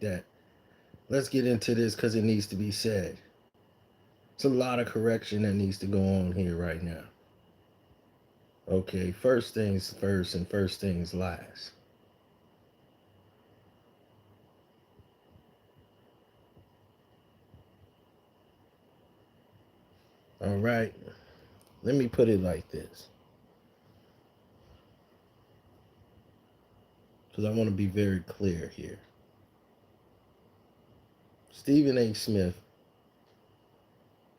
that. Let's get into this because it needs to be said. It's a lot of correction that needs to go on here right now. Okay, first things first and first things last. All right, let me put it like this because I want to be very clear here. Stephen A. Smith,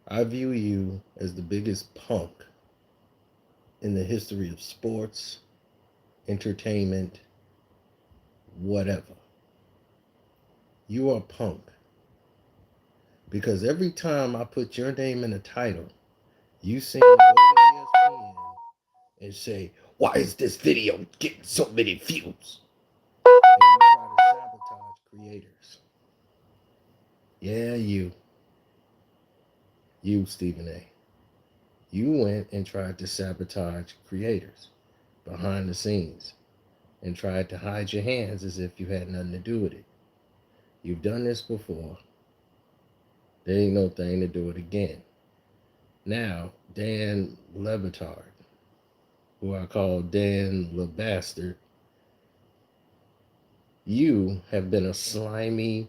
I view you as the biggest punk in the history of sports, entertainment, whatever. You are punk because every time I put your name in a title, you seem to go to ESPN and say, "Why is this video getting so many views?" And you try to sabotage creators. Yeah, you, Stephen A. You went and tried to sabotage creators behind the scenes and tried to hide your hands as if you had nothing to do with it. You've done this before. There ain't no thing to do it again. Now, Dan Batard, who I call Dan the Bastard, you have been a slimy,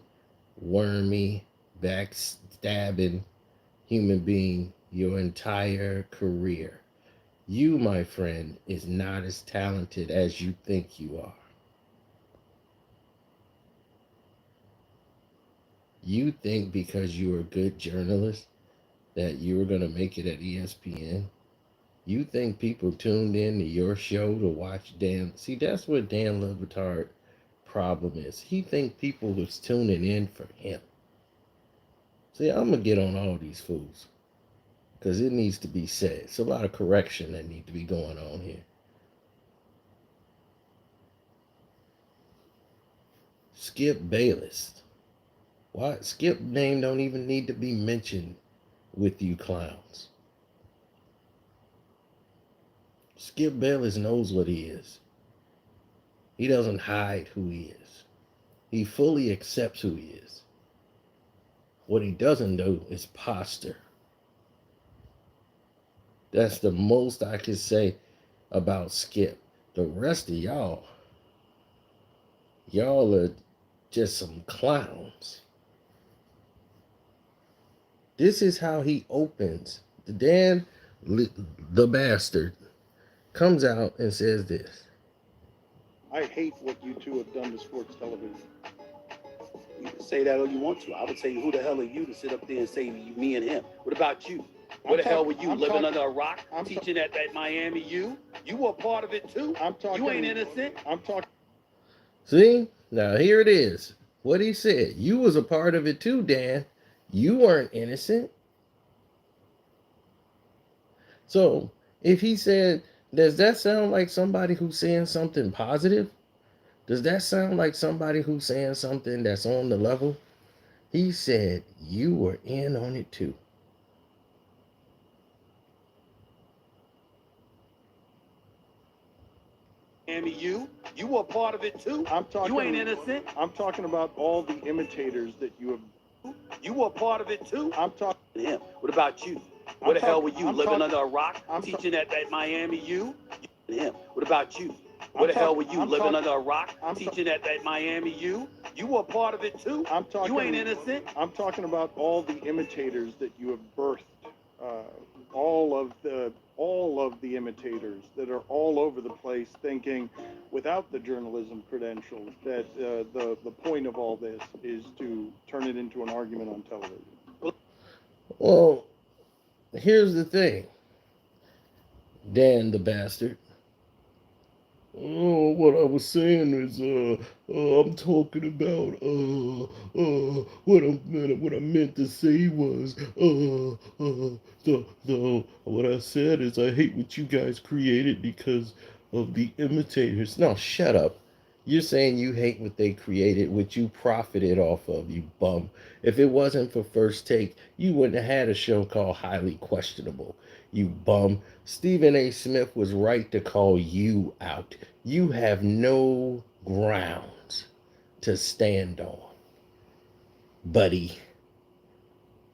wormy, backstabbing human being your entire career. You, my friend, is not as talented as you think you are. You think because you're a good journalist that you were going to make it at ESPN? You think people tuned in to your show to watch Dan? See, that's what Dan Le Batard problem is. He think people was tuning in for him. See, I'm gonna get on all these fools because it needs to be said. It's a lot of correction that need to be going on here. Skip Bayless. Why? Skip name don't even need to be mentioned with you clowns. Skip Bayless knows what he is. He doesn't hide who he is. He fully accepts who he is. What he doesn't do is posture. That's the most I can say about Skip. The rest of y'all are just some clowns. This is how he opens. The bastard, comes out and says this. I hate what you two have done to sports television. You can say that all you want to. I would say, who the hell are you to sit up there and say me and him? What about you? Where the hell were you? Living under a rock? Teaching at Miami U? You were a part of it too? You ain't innocent. I'm talking. See? Now here it is. What he said. You was a part of it too, Dan. You weren't innocent. So if he said, does that sound like somebody who's saying something positive? Does that sound like somebody who's saying something that's on the level? He said you were in on it too. Miami U? You were a part of it too? You ain't innocent. I'm talking about all the imitators that you have. You were a part of it too? I'm talking to him. What about you? Where the hell were you? Living under a rock? Teaching at Miami U? Him. What about you? Where the hell were you? Living under a rock? Teaching at Miami U? You were a part of it too? You ain't innocent. I'm talking about all the imitators that you have birthed. Uh, all of the imitators that are all over the place thinking without the journalism credentials that the point of all this is to turn it into an argument on television. Well, here's the thing, Dan the bastard. Oh, what I was saying is, I'm talking about, what I meant to say was, what I said is, I hate what you guys created because of the imitators. No, shut up. You're saying you hate what they created, what you profited off of, you bum. If it wasn't for First Take, you wouldn't have had a show called Highly Questionable, you bum. Stephen A. Smith was right to call you out. You have no grounds to stand on. buddy.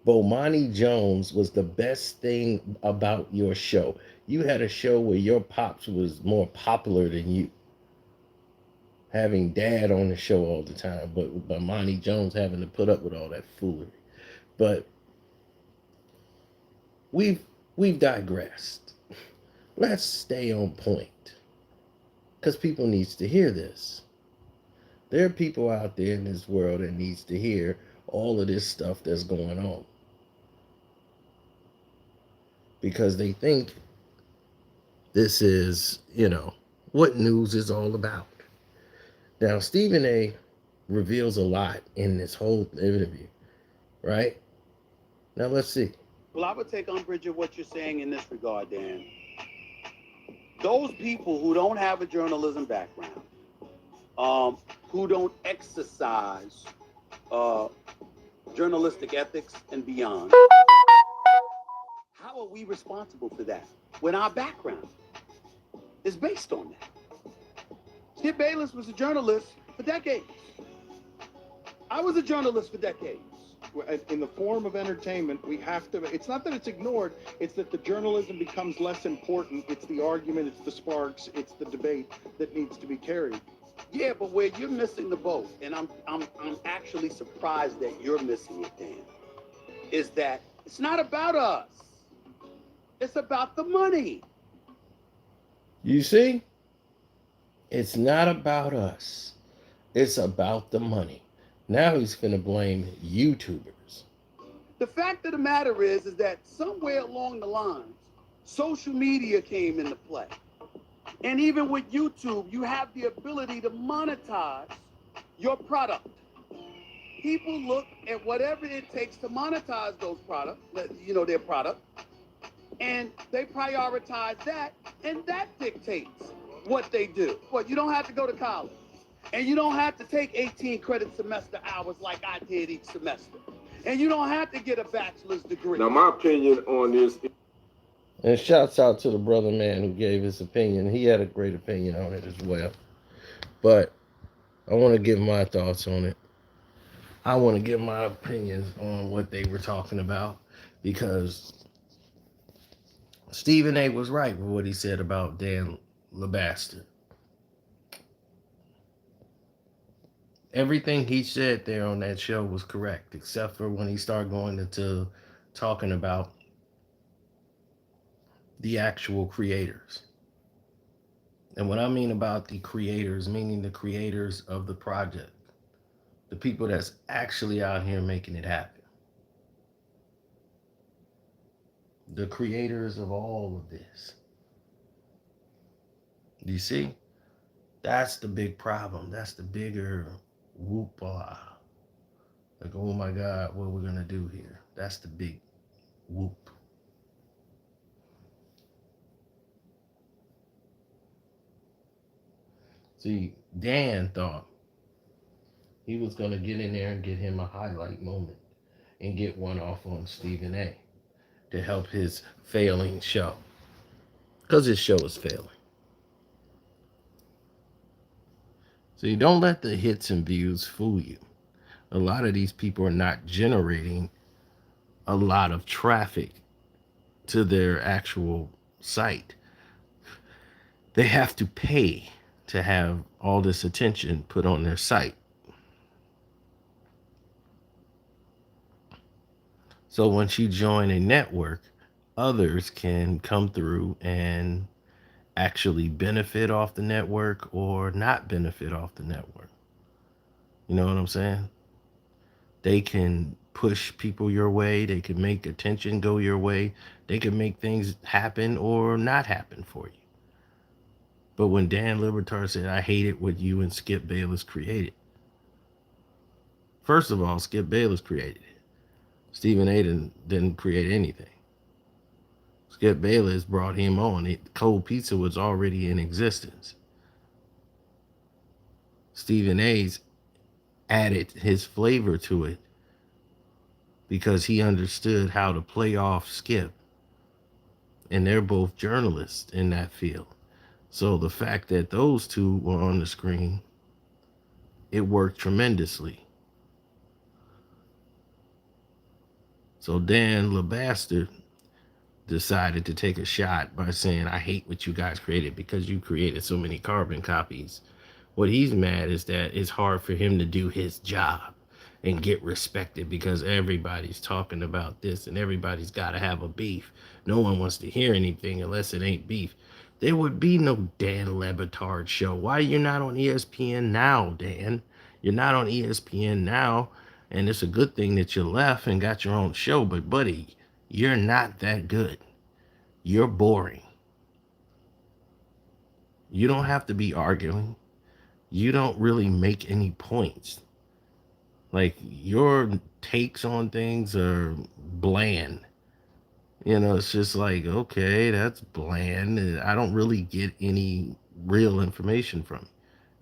Bomani Jones was the best thing about your show. You had a show where your pops was more popular than you. Having dad on the show all the time, but Bomani Jones having to put up with all that foolery. But we've we've digressed. Let's stay on point. Because people needs to hear this. There are people out there in this world that needs to hear all of this stuff that's going on. Because they think this is, what news is all about. Now, Stephen A reveals a lot in this whole interview, right? Now, let's see. Well, I would take umbrage at what you're saying in this regard, Dan. Those people who don't have a journalism background, who don't exercise journalistic ethics and beyond, how are we responsible for that when our background is based on that? Skip Bayless was a journalist for decades. I was a journalist for decades. In the form of entertainment, we have to, it's not that it's ignored, it's that the journalism becomes less important. It's the argument, it's the sparks, it's the debate that needs to be carried. Yeah, but where you're missing the boat, and I'm actually surprised that you're missing it, Dan, is that it's not about us. It's about the money. You see? It's not about us. It's about the money. Now he's going to blame YouTubers. The fact of the matter is that somewhere along the lines, social media came into play. And even with YouTube, you have the ability to monetize your product. People look at whatever it takes to monetize those products, their product, and they prioritize that, and that dictates what they do. What, you don't have to go to college, and you don't have to take 18 credit semester hours like I did each semester, and you don't have to get a bachelor's degree. Now, my opinion on this. And shouts out to the brother man who gave his opinion. He had a great opinion on it as well. But I want to give my thoughts on it. I want to give my opinions on what they were talking about, because Stephen A was right with what he said about Dan LeBastard. Everything he said there on that show was correct, except for when he started going into talking about the actual creators. And what I mean about the creators, meaning the creators of the project, the people that's actually out here making it happen. The creators of all of this. You see? That's the big problem. That's the bigger whoop. Like, oh my God, what we're going to do here? That's the big whoop. See, Dan thought he was going to get in there and get him a highlight moment and get one off on Stephen A to help his failing show. Because his show is failing. See, don't let the hits and views fool you. A lot of these people are not generating a lot of traffic to their actual site. They have to pay to have all this attention put on their site. So once you join a network, others can come through and actually benefit off the network or not benefit off the network. You know what I'm saying? They can push people your way. They can make attention go your way. They can make things happen or not happen for you. But when Dan Libertar said, I hated what you and Skip Bayless created. First of all, Skip Bayless created it. Stephen A didn't create anything. Skip Bayless brought him on. Cold Pizza was already in existence. Stephen A's added his flavor to it because he understood how to play off Skip. And they're both journalists in that field. So the fact that those two were on the screen, it worked tremendously. So Dan LeBastard decided to take a shot by saying, I hate what you guys created because you created so many carbon copies. What he's mad is that it's hard for him to do his job and get respected because everybody's talking about this and everybody's got to have a beef. No one wants to hear anything unless it ain't beef. There would be no Dan Le Batard show. Why you're not on ESPN now, Dan? You're not on ESPN now, and it's a good thing that you left and got your own show. But buddy, you're not that good. You're boring. You don't have to be arguing. You don't really make any points. Like, your takes on things are bland. It's just like, okay, that's bland. I don't really get any real information from it.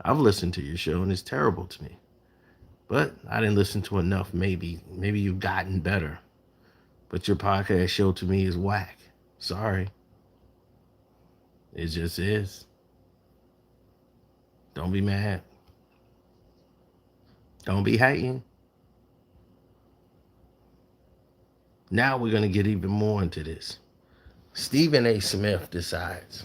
I've listened to your show and it's terrible to me. But I didn't listen to enough, maybe. Maybe you've gotten better. But your podcast show to me is whack. Sorry. It just is. Don't be mad. Don't be hating. Now we're going to get even more into this. Stephen A. Smith decides,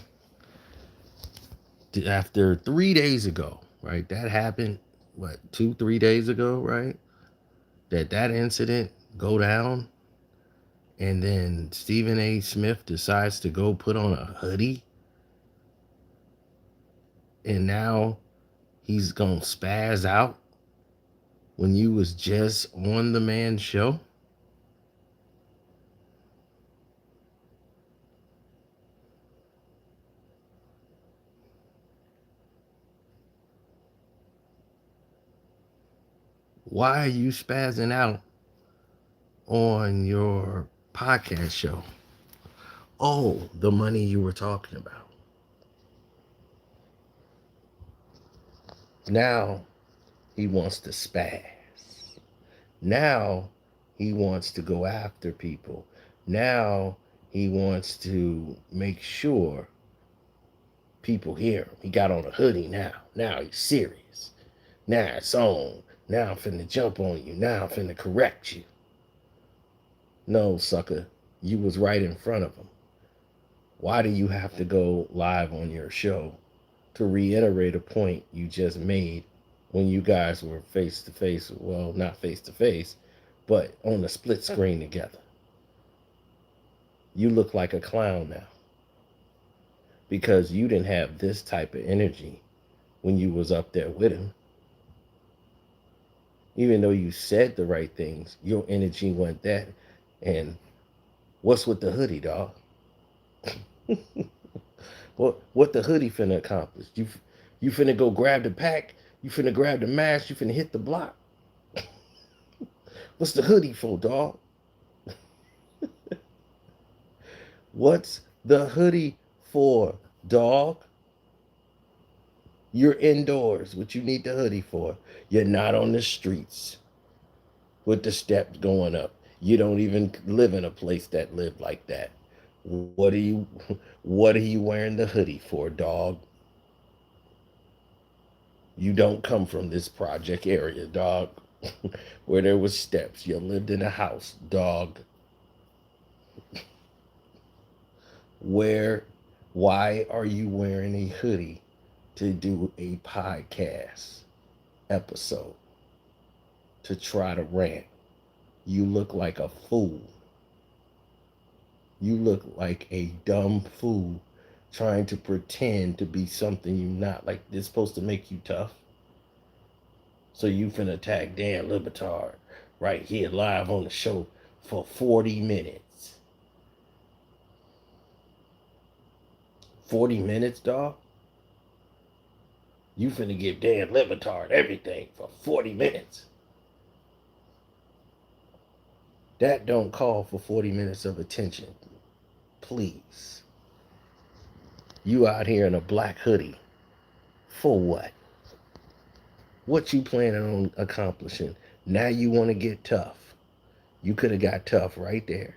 after 3 days ago, right? That happened, 2-3 days ago, right? That incident go down. And then Stephen A. Smith decides to go put on a hoodie. And now he's going to spaz out when you was just on the man's show. Why are you spazzing out on your podcast show? Oh, the money you were talking about. Now he wants to spaz. Now he wants to go after people. Now he wants to make sure people hear him. He got on a hoodie now. Now he's serious. Now it's on. Now I'm finna jump on you. Now I'm finna correct you. No, sucker. You was right in front of him. Why do you have to go live on your show to reiterate a point you just made when you guys were face to face? Well, not face to face, but on a split screen together. You look like a clown now because you didn't have this type of energy when you was up there with him. Even though you said the right things, your energy went that. And what's with the hoodie, dog? What the hoodie finna accomplish? You finna go grab the pack? You finna grab the mask? You finna hit the block? What's the hoodie for, dog? What's the hoodie for, dog? You're indoors. What you need the hoodie for? You're not on the streets with the steps going up. You don't even live in a place that live like that. What are you wearing the hoodie for, dog? You don't come from this project area, dog, where there was steps. You lived in a house, dog. Why are you wearing a hoodie to do a podcast episode to try to rant? You look like a fool. You look like a dumb fool trying to pretend to be something you're not. Like, this supposed to make you tough. So you finna attack Dan Le Batard right here live on the show for 40 minutes. 40 minutes, dog? You finna give Dan Le Batard everything for 40 minutes. That don't call for 40 minutes of attention. Please. You out here in a black hoodie. For what? What you planning on accomplishing? Now you want to get tough. You could have got tough right there.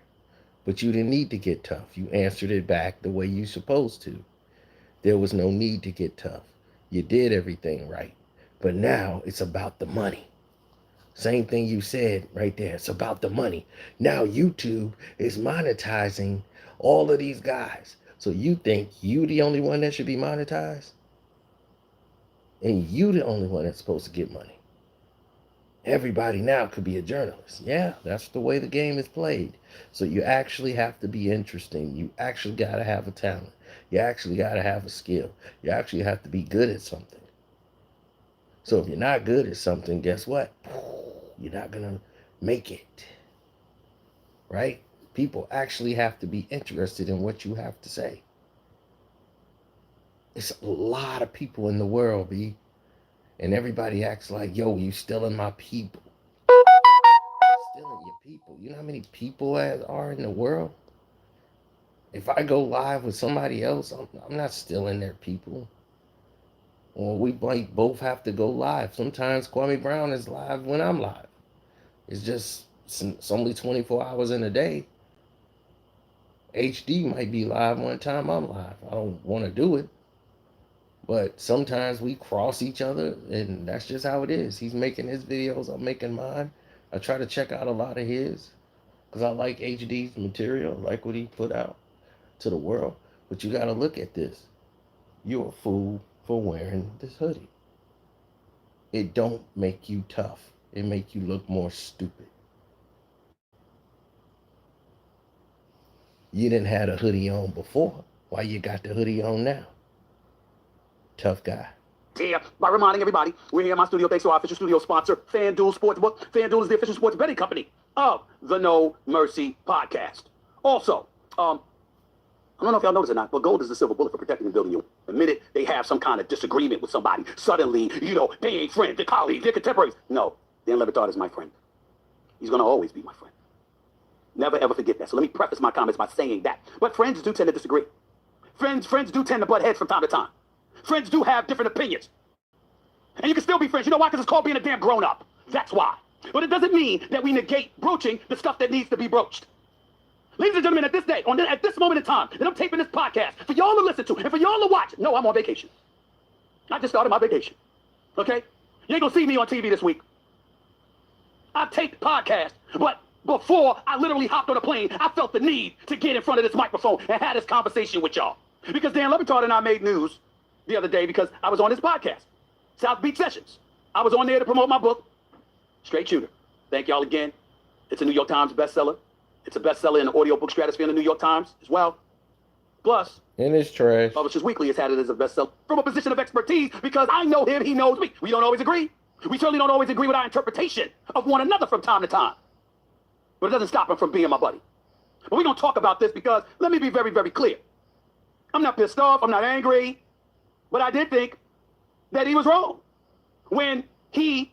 But you didn't need to get tough. You answered it back the way you supposed to. There was no need to get tough. You did everything right. But now it's about the money. Same thing you said right there. It's about the money. Now YouTube is monetizing all of these guys. So you think you the only one that should be monetized? And you the only one that's supposed to get money. Everybody now could be a journalist. Yeah, that's the way the game is played. So you actually have to be interesting. You actually got to have a talent. You actually got to have a skill. You actually have to be good at something. So if you're not good at something, guess what? You're not going to make it. Right? People actually have to be interested in what you have to say. It's a lot of people in the world, B. And everybody acts like, yo, you stealing my people. Stealing your people. You know how many people are in the world? If I go live with somebody else, I'm not stealing their people. Or we might both have to go live. Sometimes Kwame Brown is live when I'm live. It's only 24 hours in a day. HD might be live one time I'm live. I don't want to do it. But sometimes we cross each other, and that's just how it is. He's making his videos, I'm making mine. I try to check out a lot of his because I like HD's material, I like what he put out to the world. But you got to look at this. You're a fool for wearing this hoodie. It don't make you tough. It make you look more stupid. You didn't have a hoodie on before. Why you got the hoodie on now? Tough guy. Here by reminding everybody, we're here in my studio thanks to our official studio sponsor, FanDuel Sportsbook. FanDuel is the official sports betting company of the No Mercy podcast. Also, I don't know if y'all noticed or not, but gold is the silver bullet for protecting and building you. The minute they have some kind of disagreement with somebody, suddenly, they ain't friends, they're colleagues, they're contemporaries. No, Dan Le Batard is my friend. He's going to always be my friend. Never, ever forget that. So let me preface my comments by saying that. But friends do tend to disagree. Friends do tend to butt heads from time to time. Friends do have different opinions. And you can still be friends. You know why? Because it's called being a damn grown-up. That's why. But it doesn't mean that we negate broaching the stuff that needs to be broached. Ladies and gentlemen, at this moment in time that I'm taping this podcast, for y'all to listen to and for y'all to watch, no, I'm on vacation. I just started my vacation. Okay? You ain't gonna see me on TV this week. I taped podcasts, but before I literally hopped on a plane, I felt the need to get in front of this microphone and have this conversation with y'all. Because Dan Le Batard and I made news the other day because I was on this podcast, South Beach Sessions. I was on there to promote my book, Straight Shooter. Thank y'all again. It's a New York Times bestseller. It's a bestseller in the audiobook stratosphere in the New York Times as well. Plus, and it's trash. Publishers Weekly has had it as a bestseller from a position of expertise because I know him, he knows me. We don't always agree. We certainly don't always agree with our interpretation of one another from time to time. But it doesn't stop him from being my buddy. But we're going to talk about this because, let me be very, very clear. I'm not pissed off. I'm not angry. But I did think that he was wrong when he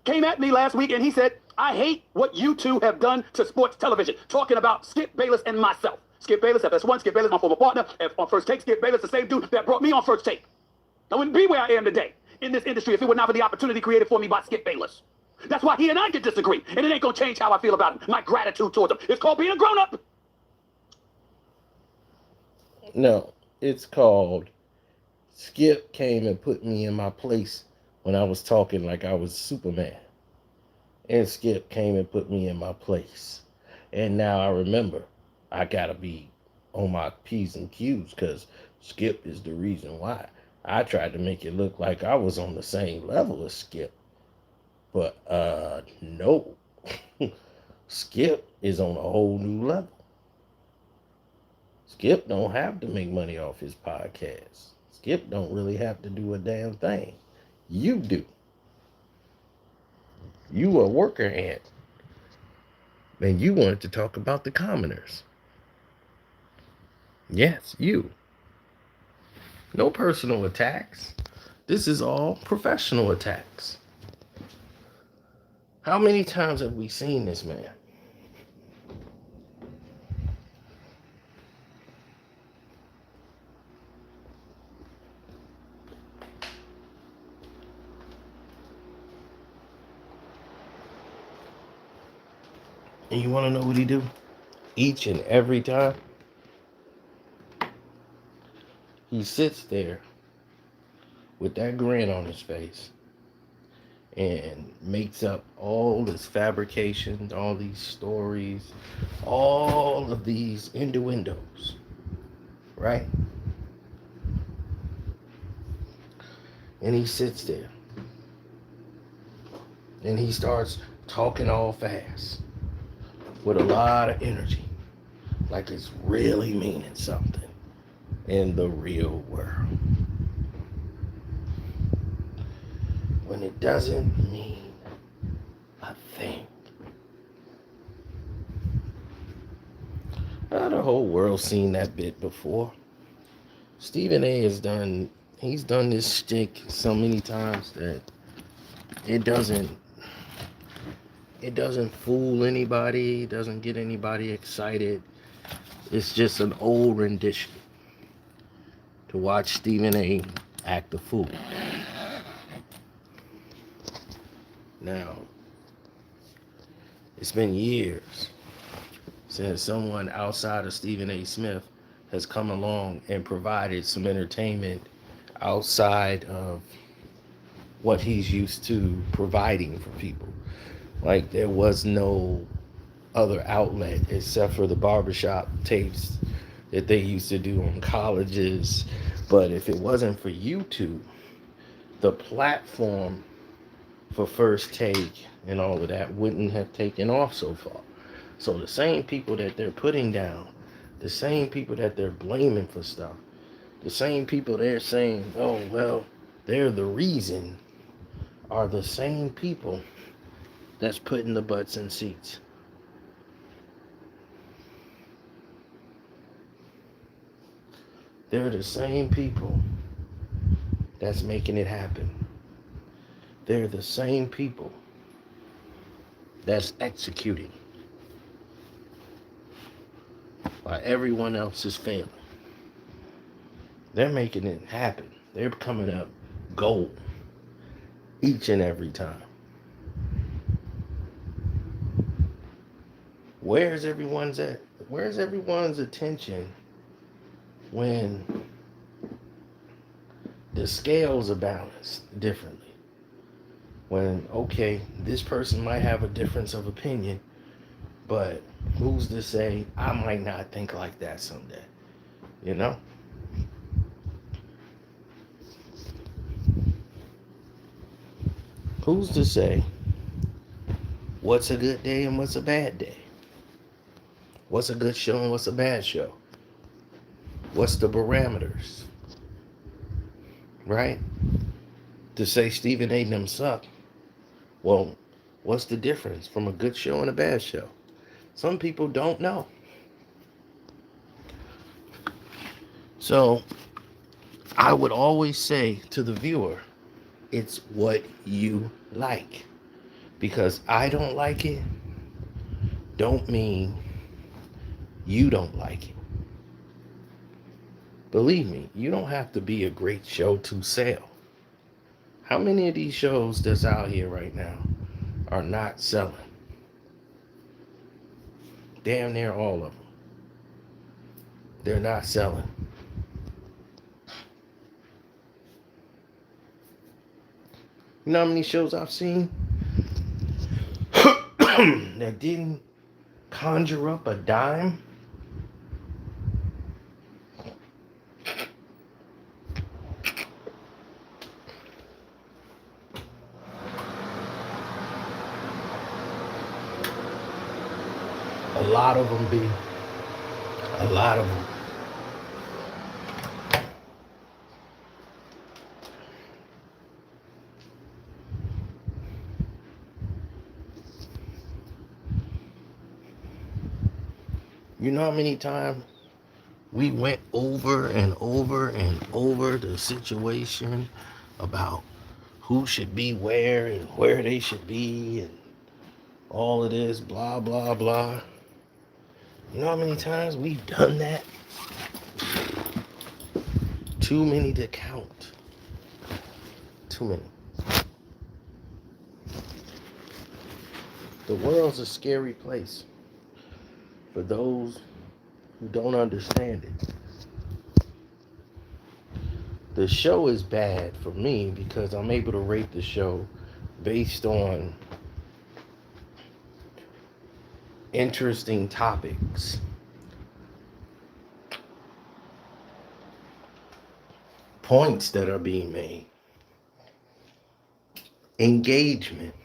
came at me last week and he said, I hate what you two have done to sports television, talking about Skip Bayless and myself. Skip Bayless, FS1, Skip Bayless, my former partner, on First Take, Skip Bayless, the same dude that brought me on First Take. I wouldn't be where I am today in this industry if it were not for the opportunity created for me by Skip Bayless. That's why he and I could disagree, and it ain't gonna change how I feel about him, my gratitude towards him. It's called being a grown-up. No, it's called Skip came and put me in my place when I was talking like I was Superman. And Skip came and put me in my place. And now I remember I gotta be on my P's and Q's because Skip is the reason why. I tried to make it look like I was on the same level as Skip. But no. Skip is on a whole new level. Skip don't have to make money off his podcast. Skip don't really have to do a damn thing. You do. You a worker ant. And you wanted to talk about the commoners. Yes, you. No personal attacks. This is all professional attacks. How many times have we seen this man? And you want to know what he do? Each and every time, he sits there with that grin on his face. and makes up all this fabrications, all these stories, all of these innuendos, right? And he sits there and he starts talking all fast with a lot of energy, like it's really meaning something in the real world, when it doesn't mean a thing. The whole world's seen that bit before. Stephen A. he's done this shtick so many times that it doesn't fool anybody, it doesn't get anybody excited. It's just an old rendition to watch Stephen A. act a fool. Now, it's been years since someone outside of Stephen A. Smith has come along and provided some entertainment outside of what he's used to providing for people. Like, there was no other outlet except for the barbershop tapes that they used to do on colleges. But if it wasn't for YouTube, the platform for First Take and all of that wouldn't have taken off so far. So the same people that they're putting down, the same people that they're blaming for stuff, the same people they're saying, oh, well, they're the reason, are the same people that's putting the butts in seats. They're the same people that's making it happen. They're the same people that's executing while everyone else is failing. They're making it happen. They're coming up gold each and every time. Where's everyone's attention when the scales are balanced differently? When, okay, this person might have a difference of opinion, but who's to say I might not think like that someday? You know? Who's to say what's a good day and what's a bad day? What's a good show and what's a bad show? What's the parameters? Right? To say Stephen A. them suck, well, what's the difference from a good show and a bad show? Some people don't know. So I would always say to the viewer, it's what you like. Because I don't like it, don't mean you don't like it. Believe me, you don't have to be a great show to sell. How many of these shows that's out here right now are not selling? Damn near all of them. They're not selling. You know how many shows I've seen that didn't conjure up a dime? A lot of them, B. A lot of them. You know how many times we went over and over and over the situation about who should be where and where they should be and all of this, blah, blah, blah. You know how many times we've done that? Too many to count. Too many. The world's a scary place for those who don't understand it. The show is bad for me because I'm able to rate the show based on interesting topics. Points that are being made. Engagement.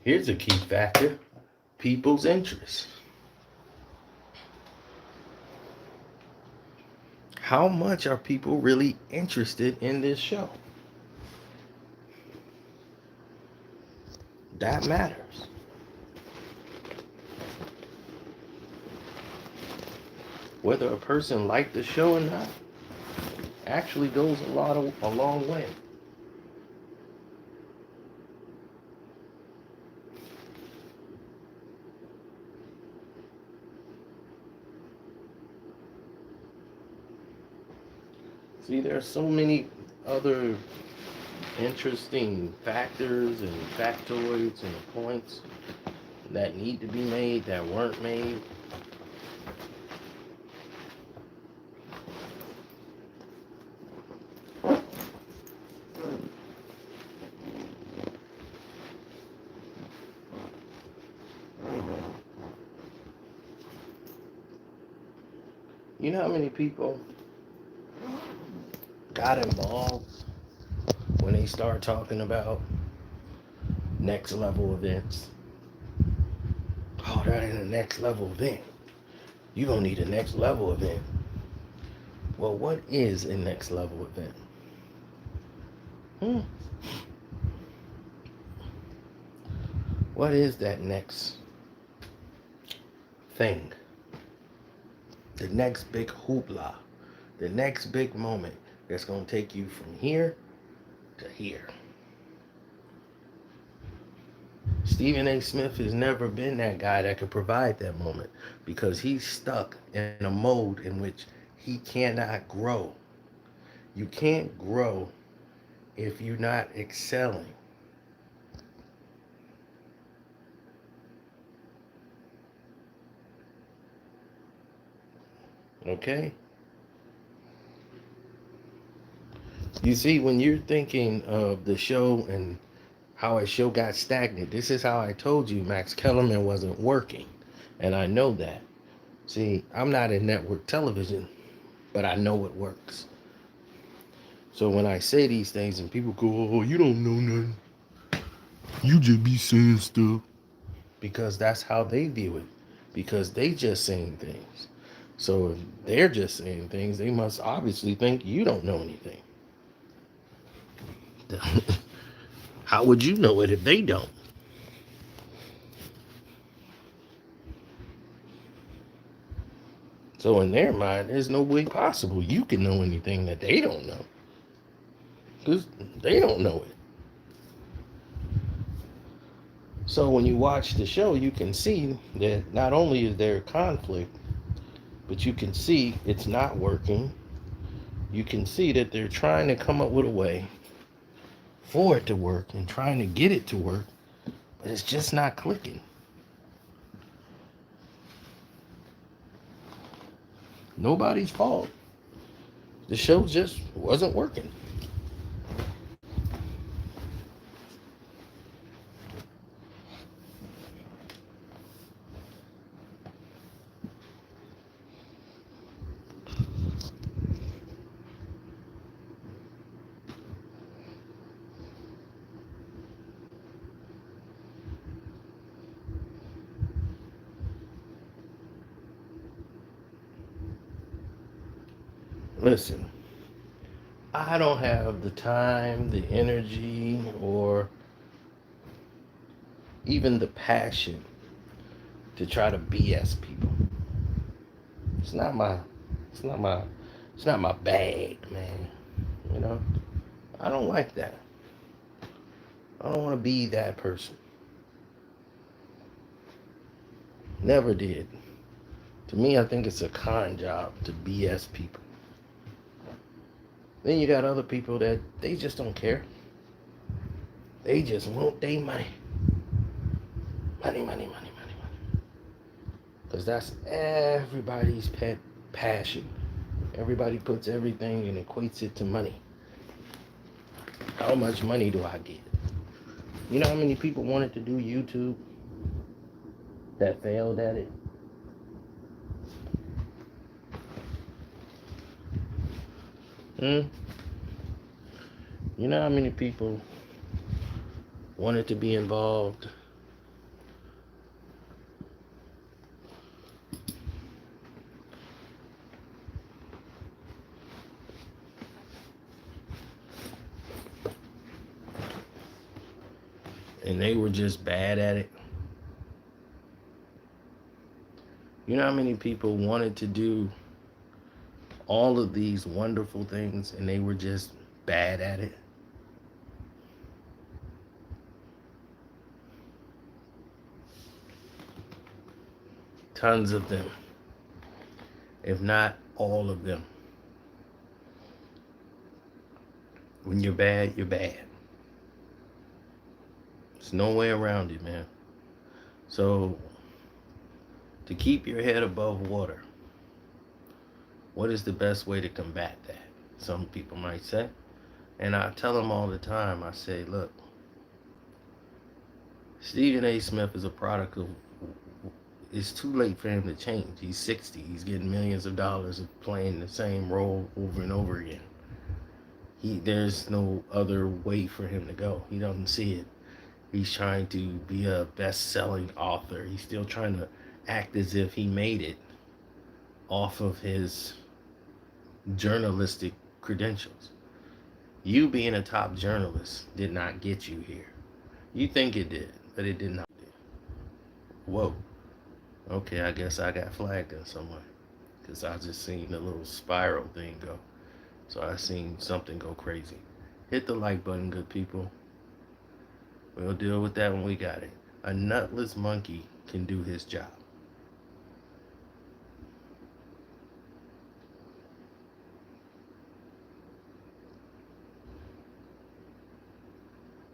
Here's a key factor: people's interest. How much are people really interested in this show? That matters. Whether a person liked the show or not actually goes a long way. See, there are so many other interesting factors and factoids and points that need to be made that weren't made. You know how many people got involved when they start talking about next level events? Oh, that ain't a next level event. You're going to need a next level event. Well, what is a next level event? What is that next thing? The next big hoopla. The next big moment that's going to take you from here to here. Stephen A. Smith has never been that guy that could provide that moment because he's stuck in a mode in which he cannot grow. You can't grow if you're not excelling. Okay? You see, when you're thinking of the show and how a show got stagnant, this is how I told you Max Kellerman wasn't working. And I know that. See, I'm not in network television, but I know it works. So when I say these things and people go, oh, you don't know nothing. You just be saying stuff. Because that's how they view it. Because they just saying things. So if they're just saying things, they must obviously think you don't know anything. How would you know it if they don't? So in their mind, there's no way possible you can know anything that they don't know. Because they don't know it. So when you watch the show, you can see that not only is there conflict, but you can see it's not working. You can see that they're trying to come up with a way for it to work and trying to get it to work, but it's just not clicking. Nobody's fault. The show just wasn't working. Listen, I don't have the time, the energy, or even the passion to try to BS people. It's not my it's not my it's not my bag, man. You know? I don't like that. I don't want to be that person. Never did. To me, I think it's a con job to BS people. Then you got other people that they just don't care. They just want their money. Money, money, money, money, money. Because that's everybody's pet passion. Everybody puts everything and equates it to money. How much money do I get? You know how many people wanted to do YouTube that failed at it? Hmm? You know how many people wanted to be involved and they were just bad at it? You know how many people wanted to do all of these wonderful things and they were just bad at it? Tons of them, if not all of them. When you're bad, you're bad. There's no way around it, man. So, to keep your head above water, what is the best way to combat that? Some people might say. And I tell them all the time, I say, look, Stephen A. Smith is a product of, it's too late for him to change. He's 60. He's getting millions of dollars of playing the same role over and over again. There's no other way for him to go. He doesn't see it. He's trying to be a best-selling author. He's still trying to act as if he made it off of his journalistic credentials. You being a top journalist did not get you here. You think it did, but it did not. Whoa. Okay, I guess I got flagged in some way. Because I just seen the little spiral thing go. So I seen something go crazy. Hit the like button, good people. We'll deal with that when we got it. A nutless monkey can do his job.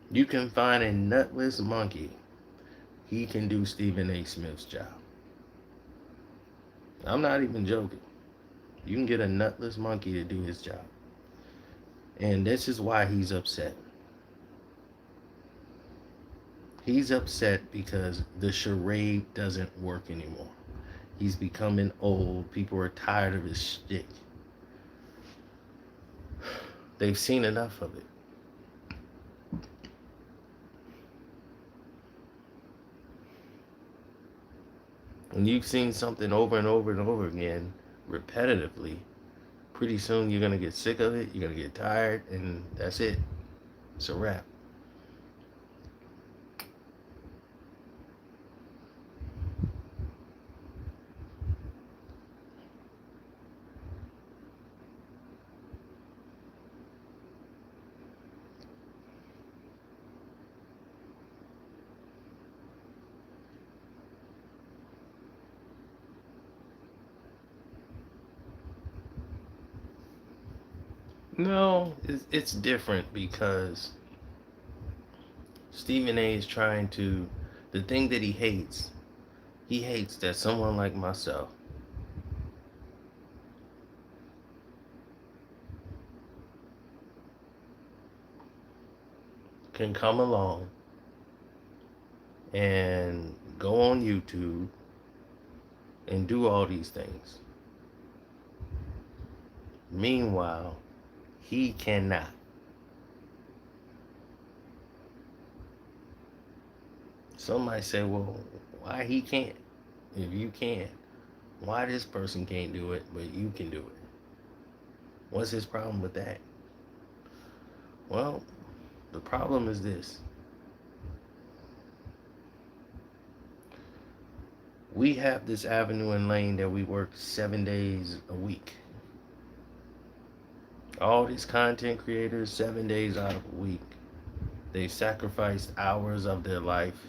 You can find a nutless monkey. He can do Stephen A. Smith's job. I'm not even joking. You can get a nutless monkey to do his job. And this is why he's upset. He's upset because the charade doesn't work anymore. He's becoming old. People are tired of his shtick. They've seen enough of it. When you've seen something over and over and over again, repetitively, pretty soon you're going to get sick of it, you're going to get tired, and that's it. It's a wrap. No, it's different because Stephen A is trying to, the thing that he hates that someone like myself can come along and go on YouTube and do all these things. Meanwhile, he cannot. Some might say, well, why he can't? If you can, why this person can't do it, but you can do it? What's his problem with that? Well, the problem is this. We have this avenue and lane that we work 7 days a week. All these content creators, 7 days out of a week, they sacrificed hours of their life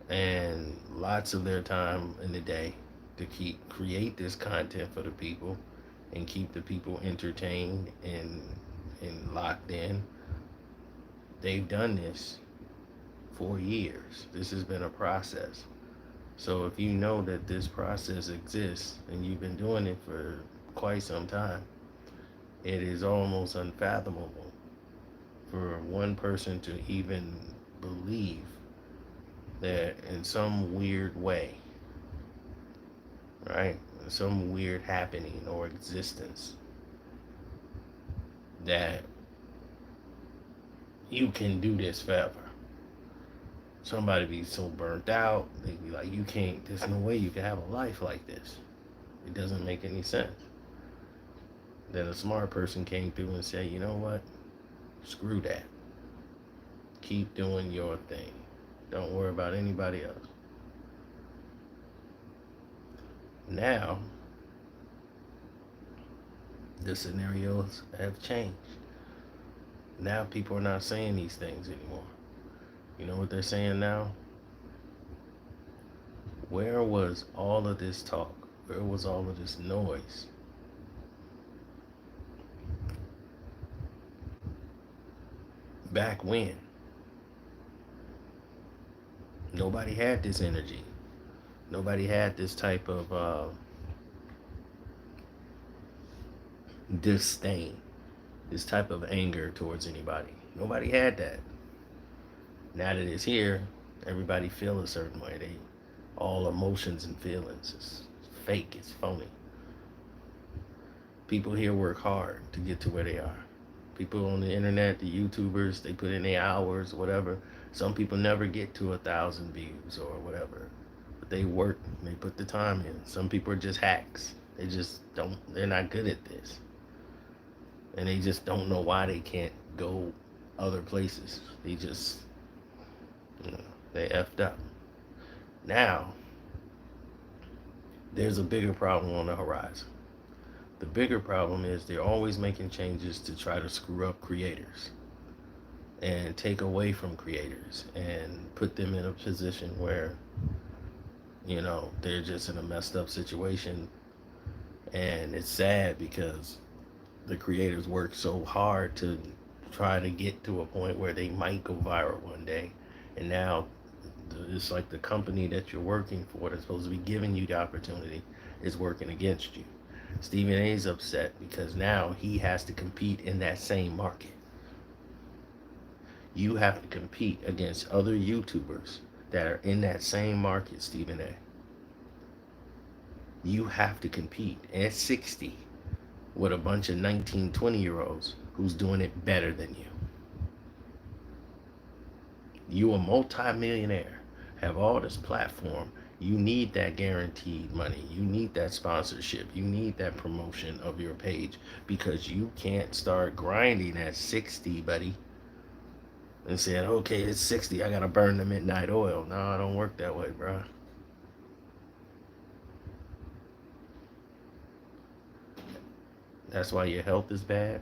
and lots of their time in the day to create this content for the people and keep the people entertained and locked in. They've done this for years. This has been a process. So if you know that this process exists and you've been doing it for quite some time, it is almost unfathomable for one person to even believe that in some weird way, right? Some weird happening or existence that you can do this forever. Somebody be so burnt out, they be like, you can't, there's no way you can have a life like this. It doesn't make any sense. Then a smart person came through and said, you know what? Screw that. Keep doing your thing. Don't worry about anybody else. Now, the scenarios have changed. Now people are not saying these things anymore. You know what they're saying now? Where was all of this talk? Where was all of this noise? Back when? Nobody had this energy. Nobody had this type of disdain, this type of anger towards anybody. Nobody had that. Now that it's here, everybody feel a certain way. They all emotions and feelings. It's fake. It's phony. People here work hard to get to where they are. People on the internet, the YouTubers, they put in their hours, whatever. Some people never get to 1,000 views or whatever, but they work. They put the time in. Some people are just hacks. They just don't. They're not good at this, and they just don't know why they can't go other places. They just, they effed up. Now, there's a bigger problem on the horizon. The bigger problem is they're always making changes to try to screw up creators and take away from creators and put them in a position where, they're just in a messed up situation. And it's sad because the creators work so hard to try to get to a point where they might go viral one day. And now it's like the company that you're working for that's supposed to be giving you the opportunity is working against you. Stephen A is upset because now he has to compete in that same market. You have to compete against other YouTubers that are in that same market, Stephen A. You have to compete at 60 with a bunch of 19, 20-year-olds who's doing it better than you. You a multi-millionaire, have all this platform. You need that guaranteed money. You need that sponsorship. You need that promotion of your page because you can't start grinding at 60, buddy. And saying, okay, it's 60. I got to burn the midnight oil. No, I don't work that way, bro. That's why your health is bad.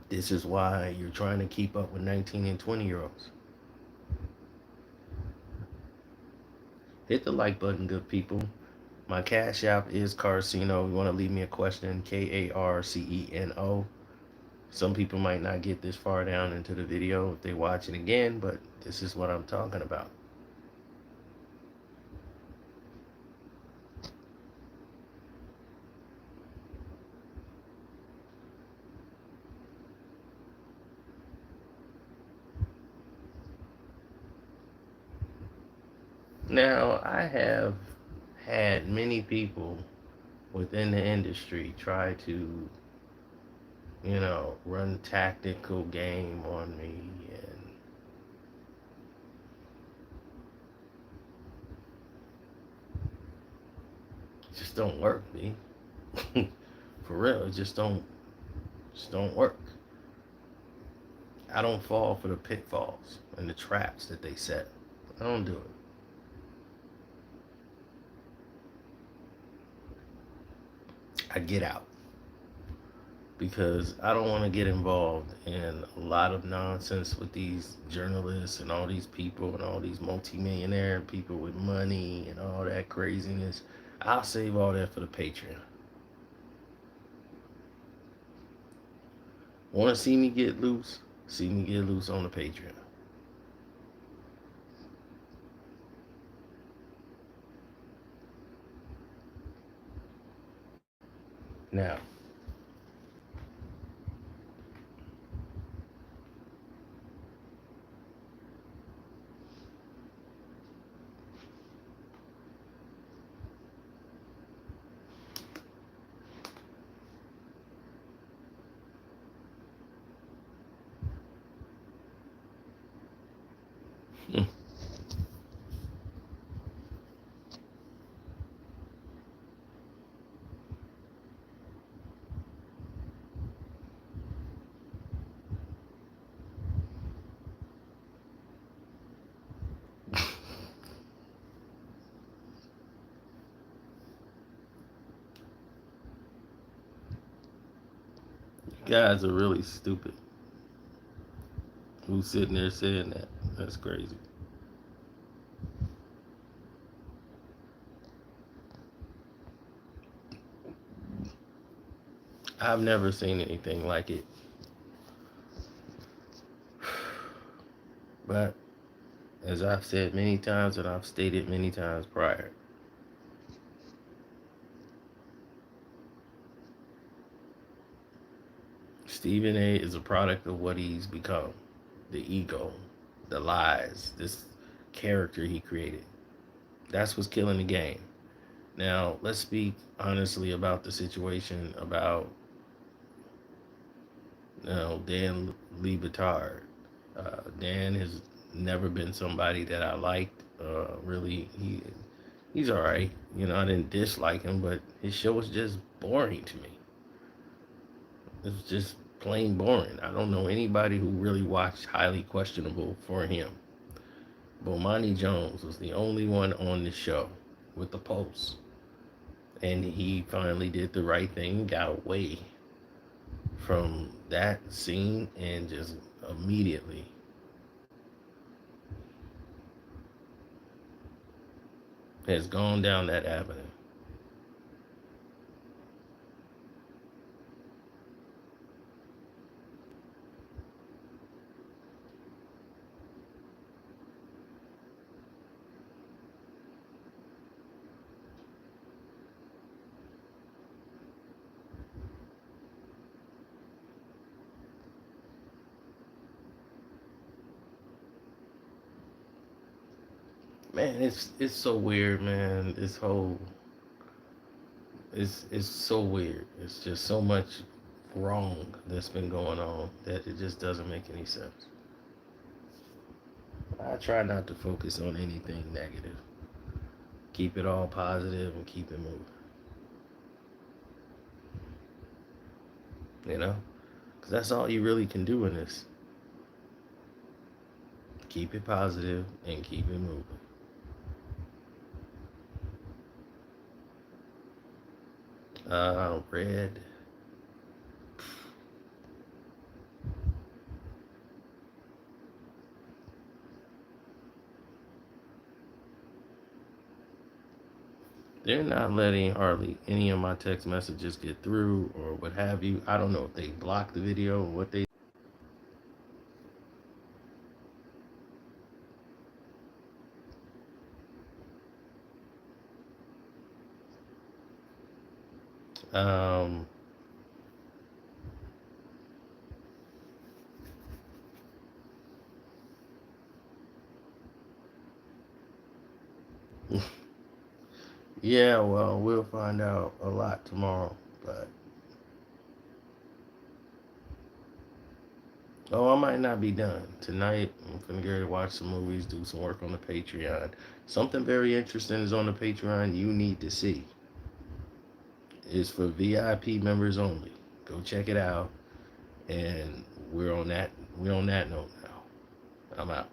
This is why you're trying to keep up with 19 and 20-year-olds. Hit the like button, good people. My Cash App is Carceno. You want to leave me a question, Karceno. Some people might not get this far down into the video if they watch it again, but this is what I'm talking about. Now, I have had many people within the industry try to, run tactical game on me, and it just don't work, me. For real, it just don't work. I don't fall for the pitfalls and the traps that they set. I don't do it. I get out because I don't want to get involved in a lot of nonsense with these journalists and all these people and all these multimillionaire people with money and all that craziness. I'll save all that for the Patreon. Want to see me get loose? See me get loose on the Patreon. Now, Hmm. Guys are really stupid. Who's sitting there saying that? That's crazy. I've never seen anything like it. But as I've said many times and I've stated many times prior, Stephen A is a product of what he's become. The ego, the lies, this character he created. That's what's killing the game. Now, let's speak honestly about the situation about Dan Lee Batard. Dan has never been somebody that I liked. Really, he's all right. I didn't dislike him, but his show was just boring to me. It was just plain boring. I don't know anybody who really watched Highly Questionable for him. Bomani Jones was the only one on the show with the pulse. And he finally did the right thing, got away from that scene, and just immediately has gone down that avenue. Man, it's so weird, man. This whole it's so weird. It's just so much wrong that's been going on that it just doesn't make any sense. I try not to focus on anything negative. Keep it all positive and keep it moving. You know? Because that's all you really can do in this. Keep it positive and keep it moving. Red. They're not letting hardly any of my text messages get through or what have you. I don't know if they blocked the video or what they. Um, yeah, well, we'll find out a lot tomorrow. But I might not be done tonight. I'm gonna go to watch some movies, do some work on the Patreon. Something very interesting is on the Patreon. You need to see. It's for VIP members only. Go check it out. And we're on that. We're on that note now. I'm out.